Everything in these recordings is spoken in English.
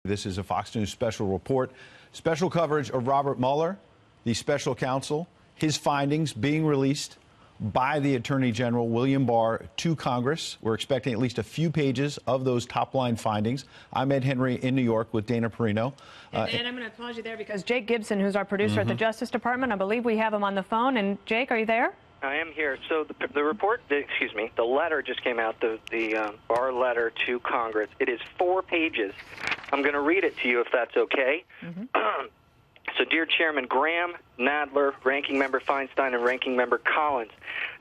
This is a Fox News special report. Special coverage of Robert Mueller, the special counsel, his findings being released by the Attorney General William Barr to Congress. We're expecting at least a few pages of those top-line findings. I'm Ed Henry in New York with Dana Perino. And I'm going to pause you there because Jake Gibson, who's our producer at the Justice Department, I believe we have him on the phone. And Jake, are you there? I am here. So the report, the letter just came out, the Barr letter to Congress. It is 4 pages. I'm going to read it to you if that's okay. So, dear Chairman Graham, Nadler, Ranking Member Feinstein, and Ranking Member Collins,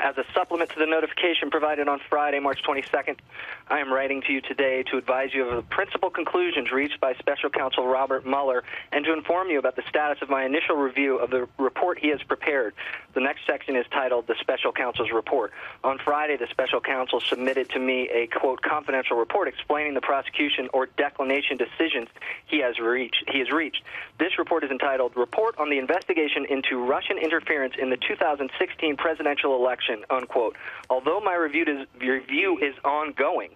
as a supplement to the notification provided on Friday, March 22nd, I am writing to you today to advise you of the principal conclusions reached by Special Counsel Robert Mueller and to inform you about the status of my initial review of the report he has prepared. The next section is titled The Special Counsel's Report. On Friday, the Special Counsel submitted to me a, quote, confidential report explaining the prosecution or declination decisions he has reached. This report is entitled Report on the Investigation into Russian Interference in the 2016 Presidential Election, unquote. Although my review is ongoing,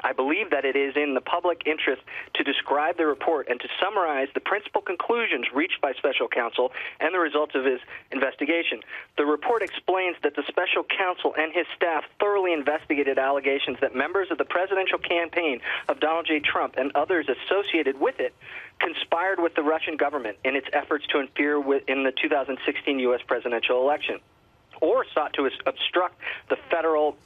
I believe that it is in the public interest to describe the report and to summarize the principal conclusions reached by Special Counsel and the results of his investigation. The report explains that the Special Counsel and his staff thoroughly investigated allegations that members of the presidential campaign of Donald J. Trump and others associated with it conspired with the Russian government in its efforts to interfere in the 2016 U.S. presidential election, or sought to obstruct the federal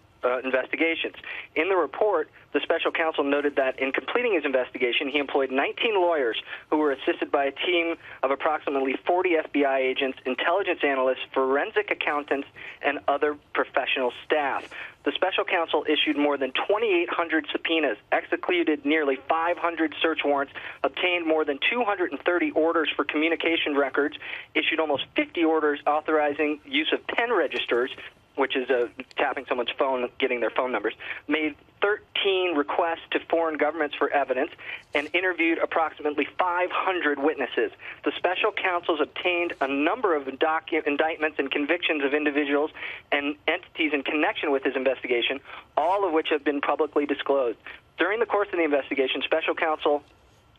investigations. In the report, the special counsel noted that in completing his investigation, he employed 19 lawyers who were assisted by a team of approximately 40 FBI agents, intelligence analysts, forensic accountants, and other professional staff. The special counsel issued more than 2,800 subpoenas, executed nearly 500 search warrants, obtained more than 230 orders for communication records, issued almost 50 orders authorizing use of pen registers, which is tapping someone's phone, getting their phone numbers, made 13 requests to foreign governments for evidence, and interviewed approximately 500 witnesses. The special counsels obtained a number of indictments and convictions of individuals and entities in connection with his investigation, all of which have been publicly disclosed. During the course of the investigation, special counsel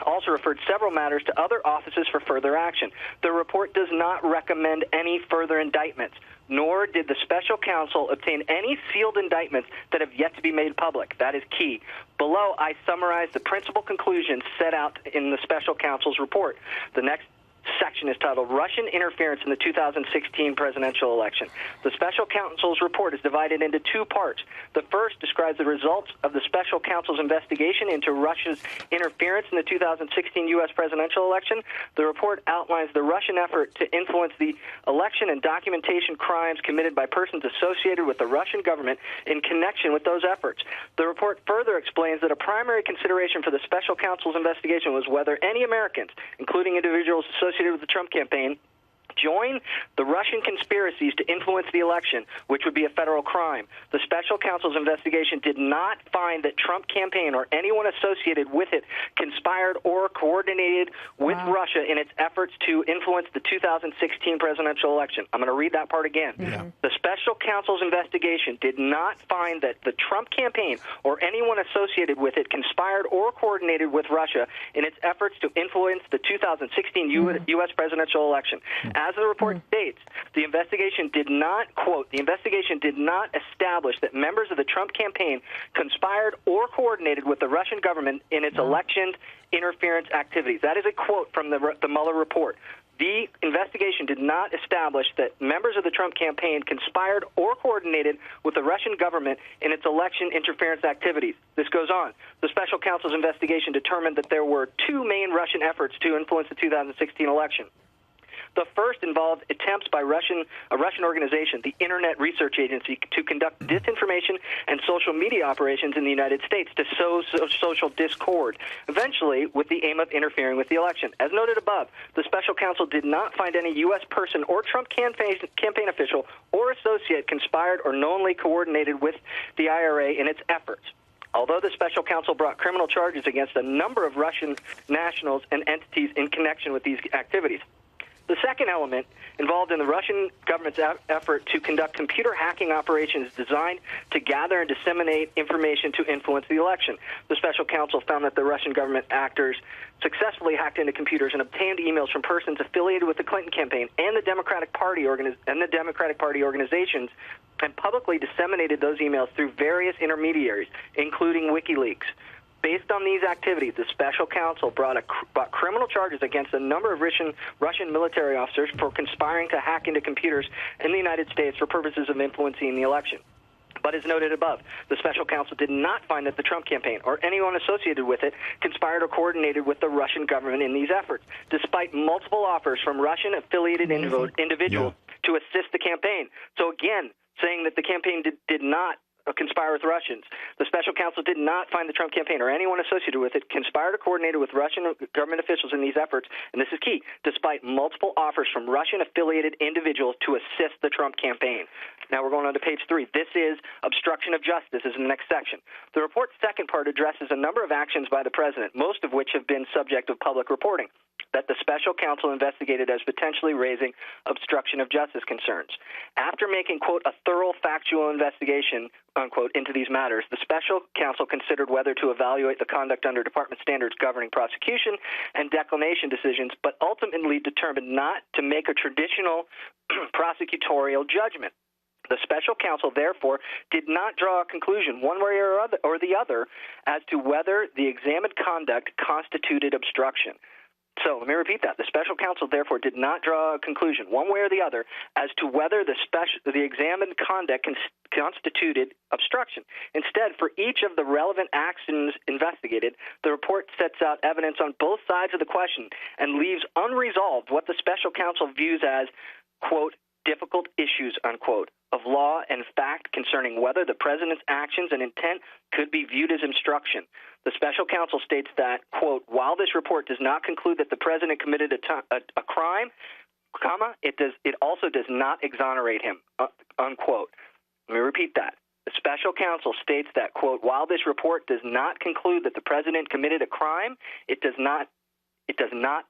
also referred several matters to other offices for further action. The report does not recommend any further indictments, nor did the special counsel obtain any sealed indictments that have yet to be made public. That is key. Below, I summarize the principal conclusions set out in the special counsel's report. The next section is titled Russian Interference in the 2016 Presidential Election. The special counsel's report is divided into 2 parts. The first describes the results of the special counsel's investigation into Russia's interference in the 2016 U.S. presidential election. The report outlines the Russian effort to influence the election and documentation crimes committed by persons associated with the Russian government in connection with those efforts. The report further explains that a primary consideration for the special counsel's investigation was whether any Americans, including individuals associated with the Trump campaign, join the Russian conspiracies to influence the election, which would be a federal crime. The special counsel's investigation did not find that Trump campaign or anyone associated with it conspired or coordinated with Russia in its efforts to influence the 2016 presidential election. I'm going to read that part again. The special counsel's investigation did not find that the Trump campaign or anyone associated with it conspired or coordinated with Russia in its efforts to influence the 2016 U.S. presidential election. As the report states, the investigation did not, quote, the investigation did not establish that members of the Trump campaign conspired or coordinated with the Russian government in its election interference activities. That is a quote from the Mueller report. The investigation did not establish that members of the Trump campaign conspired or coordinated with the Russian government in its election interference activities. This goes on. The special counsel's investigation determined that there were 2 main Russian efforts to influence the 2016 election. The first involved attempts by a Russian organization, the Internet Research Agency, to conduct disinformation and social media operations in the United States to sow social discord, eventually with the aim of interfering with the election. As noted above, the special counsel did not find any U.S. person or Trump campaign official or associate conspired or knowingly coordinated with the IRA in its efforts. Although the special counsel brought criminal charges against a number of Russian nationals and entities in connection with these activities, The second element involved in the Russian government's effort to conduct computer hacking operations designed to gather and disseminate information to influence the election. The special counsel found that the Russian government actors successfully hacked into computers and obtained emails from persons affiliated with the Clinton campaign and the Democratic Party organizations, and publicly disseminated those emails through various intermediaries, including WikiLeaks. Based on these activities, the special counsel brought criminal charges against a number of Russian military officers for conspiring to hack into computers in the United States for purposes of influencing the election. But as noted above, the special counsel did not find that the Trump campaign or anyone associated with it conspired or coordinated with the Russian government in these efforts, despite multiple offers from Russian-affiliated individuals to assist the campaign. So again, saying that the campaign did not conspire with Russians. The special counsel did not find the Trump campaign or anyone associated with it conspired or coordinated with Russian government officials in these efforts, and this is key, despite multiple offers from Russian-affiliated individuals to assist the Trump campaign. Now we're going on to page 3. This is obstruction of justice. This is in the next section. The report's second part addresses a number of actions by the president, most of which have been subject of public reporting, that the special counsel investigated as potentially raising obstruction of justice concerns. After making, quote, a thorough factual investigation, unquote, into these matters, the special counsel considered whether to evaluate the conduct under department standards governing prosecution and declination decisions, but ultimately determined not to make a traditional prosecutorial judgment. The special counsel, therefore, did not draw a conclusion one way or the other as to whether the examined conduct constituted obstruction. So let me repeat that. The special counsel, therefore, did not draw a conclusion one way or the other as to whether the examined conduct constituted obstruction. Instead, for each of the relevant actions investigated, the report sets out evidence on both sides of the question and leaves unresolved what the special counsel views as, quote, difficult issues, unquote, of law and fact concerning whether the president's actions and intent could be viewed as obstruction. The special counsel states that, quote, while this report does not conclude that the president committed a crime, comma, it also does not exonerate him, unquote. Let me repeat that. The special counsel states that, quote, while this report does not conclude that the president committed a crime, it does not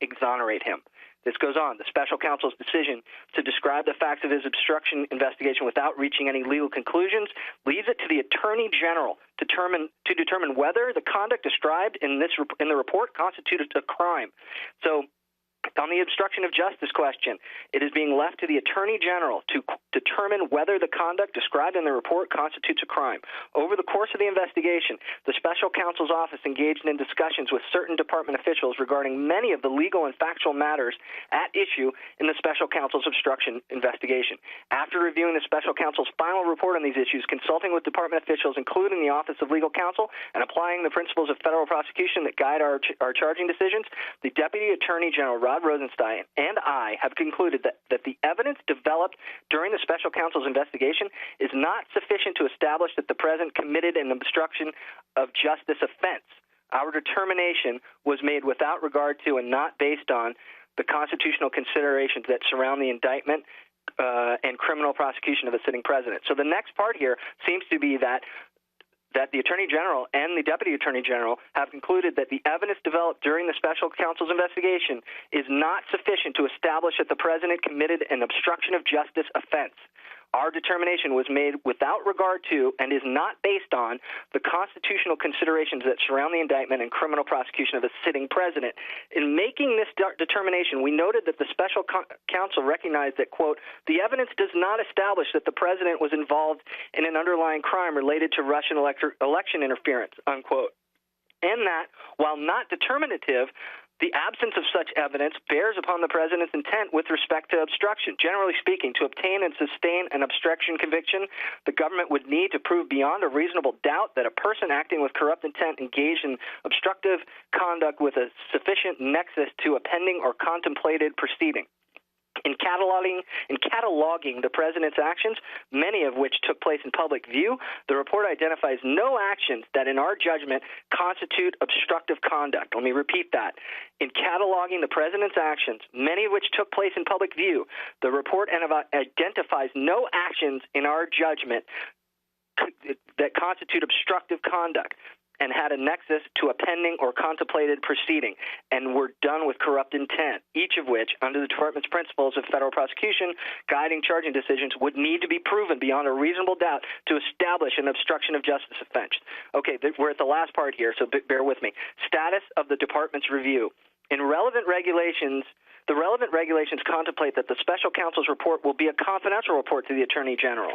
exonerate him. This goes on. The special counsel's decision to describe the facts of his obstruction investigation without reaching any legal conclusions leaves it to the Attorney General to determine whether the conduct described in the report constituted a crime. So on the obstruction of justice question, it is being left to the Attorney General to determine whether the conduct described in the report constitutes a crime. Over the course of the investigation, the special counsel's office engaged in discussions with certain department officials regarding many of the legal and factual matters at issue in the special counsel's obstruction investigation. After reviewing the special counsel's final report on these issues, consulting with department officials, including the Office of Legal Counsel, and applying the principles of federal prosecution that guide our charging decisions, the Deputy Attorney General, Rod Rosenstein, and I have concluded that the evidence developed during the special counsel's investigation is not sufficient to establish that the president committed an obstruction of justice offense. Our determination was made without regard to and not based on the constitutional considerations that surround the indictment and criminal prosecution of a sitting president. So the next part here seems to be that the Attorney General and the Deputy Attorney General have concluded that the evidence developed during the special counsel's investigation is not sufficient to establish that the president committed an obstruction of justice offense. Our determination was made without regard to and is not based on the constitutional considerations that surround the indictment and criminal prosecution of a sitting president. In making this determination, we noted that the special counsel recognized that, quote, the evidence does not establish that the president was involved in an underlying crime related to Russian election interference, unquote, and that, while not determinative, the absence of such evidence bears upon the president's intent with respect to obstruction. Generally speaking, to obtain and sustain an obstruction conviction, the government would need to prove beyond a reasonable doubt that a person acting with corrupt intent engaged in obstructive conduct with a sufficient nexus to a pending or contemplated proceeding. In cataloging the president's actions, many of which took place in public view, the report identifies no actions that, in our judgment, constitute obstructive conduct. Let me repeat that. In cataloging the president's actions, many of which took place in public view, the report identifies no actions, in our judgment, that constitute obstructive conduct. and had a nexus to a pending or contemplated proceeding, and were done with corrupt intent, each of which, under the Department's principles of federal prosecution, guiding charging decisions, would need to be proven beyond a reasonable doubt to establish an obstruction of justice offense. Okay, we're at the last part here, so bear with me. Status of the Department's review. In relevant regulations, the relevant regulations contemplate that the special counsel's report will be a confidential report to the Attorney General.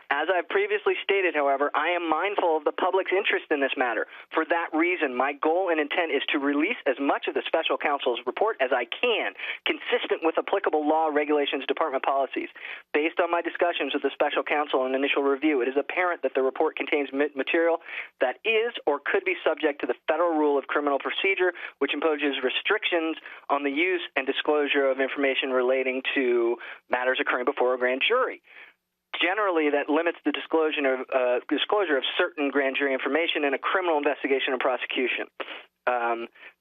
As I've previously stated, however, I am mindful of the public's interest in this matter. For that reason, my goal and intent is to release as much of the special counsel's report as I can, consistent with applicable law, regulations, department policies. Based on my discussions with the special counsel and initial review, it is apparent that the report contains material that is or could be subject to the federal rule of criminal procedure, which imposes restrictions on the use and disclosure of information relating to matters occurring before a grand jury. Generally, that limits the disclosure of certain grand jury information in a criminal investigation and prosecution.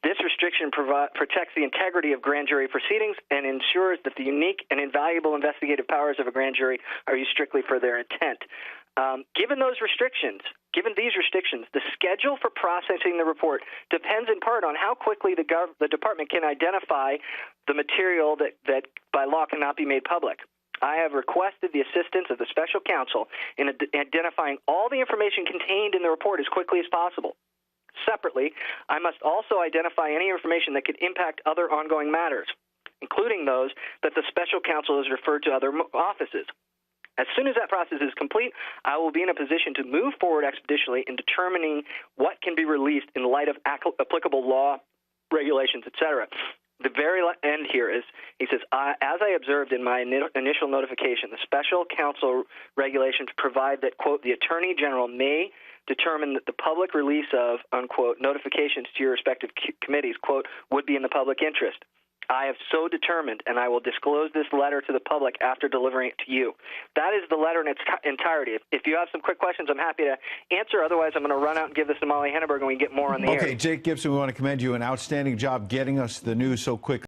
This restriction protects the integrity of grand jury proceedings and ensures that the unique and invaluable investigative powers of a grand jury are used strictly for their intent. Given these restrictions, the schedule for processing the report depends in part on how quickly the department can identify the material that by law cannot be made public. I have requested the assistance of the special counsel in identifying all the information contained in the report as quickly as possible. Separately, I must also identify any information that could impact other ongoing matters, including those that the special counsel has referred to other offices. As soon as that process is complete, I will be in a position to move forward expeditiously in determining what can be released in light of applicable law, regulations, etc. The very end here is, he says, as I observed in my initial notification, the special counsel regulations provide that, quote, the Attorney General may determine that the public release of, unquote, notifications to your respective committees, quote, would be in the public interest. I have so determined, and I will disclose this letter to the public after delivering it to you. That is the letter in its entirety. If you have some quick questions, I'm happy to answer. Otherwise, I'm going to run out and give this to Molly Henneberg, and we can get more on the air. Okay, Jake Gibson, we want to commend you. An outstanding job getting us the news so quickly.